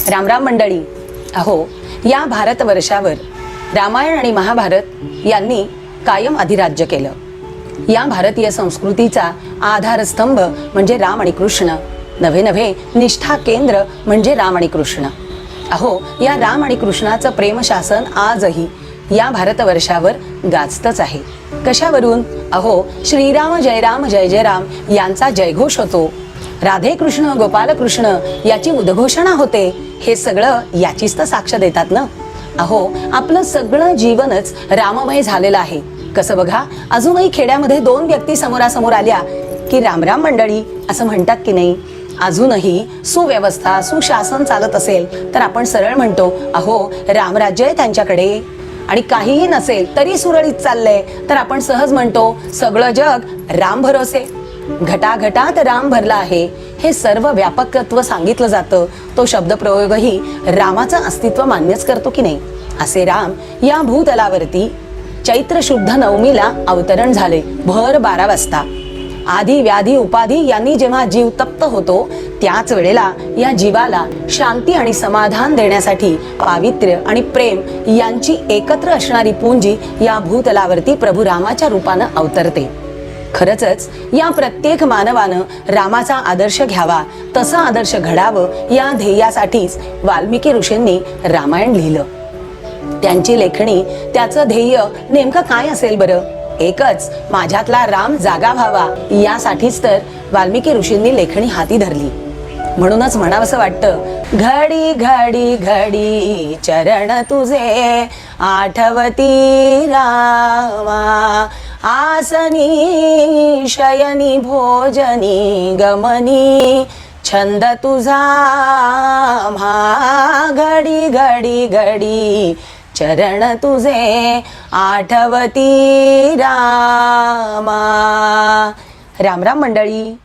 रामराम मंडळी, अहो या भारतवर्षावर रामायण आणि महाभारत यांनी कायम अधिराज्य केलं. या भारतीय संस्कृतीचा आधारस्तंभ म्हणजे राम आणि कृष्ण, नव्हे नव्हे निष्ठा केंद्र म्हणजे राम आणि कृष्ण. अहो या राम आणि कृष्णाचं प्रेमशासन आजही या भारतवर्षावर गाजतच आहे. कशावरून? अहो श्रीराम जय राम जय जय राम यांचा जयघोष होतो. राधे कृष्ण गोपाल कृष्ण याची उद्घोषणा होते. हे सगळं याचीच तर साक्ष देतात ना. अहो आपलं सगळं जीवनच राममय झालेलं आहे. कसं बघा, अजूनही खेड्यामध्ये दोन व्यक्ती समोरासमोर आल्या की रामराम मंडळी असं म्हणतात की नाही? अजूनही सुव्यवस्था सुशासन चालत असेल तर आपण सरळ म्हणतो अहो रामराज्य आहे त्यांच्याकडे. आणि काहीही नसेल तरी सुरळीत चाललंय तर आपण सहज म्हणतो सगळं जग राम भरोसे. घटाघटात राम भरला आहे हे सर्व व्यापकत्व सांगितलं जातं. तो शब्दप्रयोगही रामाचं अस्तित्व मान्यच करतो की नाही? असे राम या भूतलावरती चैत्र शुद्ध नवमीला अवतरण झाले भर 12 वाजता. आधी व्याधी उपाधी यांनी जेव्हा जीव तप्त होतो त्याच वेळेला या जीवाला शांती आणि समाधान देण्यासाठी पावित्र्य आणि प्रेम यांची एकत्र असणारी पुंजी या भूतलावरती प्रभू रामाच्या रूपानं अवतरते. खरंच या प्रत्येक मानवानं रामाचा आदर्श घ्यावा, तसा आदर्श घडावं या ध्येयासाठीच वाल्मिकी ऋषींनी रामायण लिहिलं. त्यांची लेखणी, त्याचं ध्येय नेमकं काय असेल बरं? एकच, माझ्यातला राम जागा व्हावा. यासाठीच तर वाल्मिकी ऋषींनी लेखणी हाती धरली. म्हणूनच म्हणावंसं वाटतं, घडी घडी घडी चरण तुझे आठवती रामा, आसनी शयनी भोजनी गमनी छंद तुझा म्हा. घडी घडी घडी चरण तुझे आठवती रामा. राम राम मंडळी.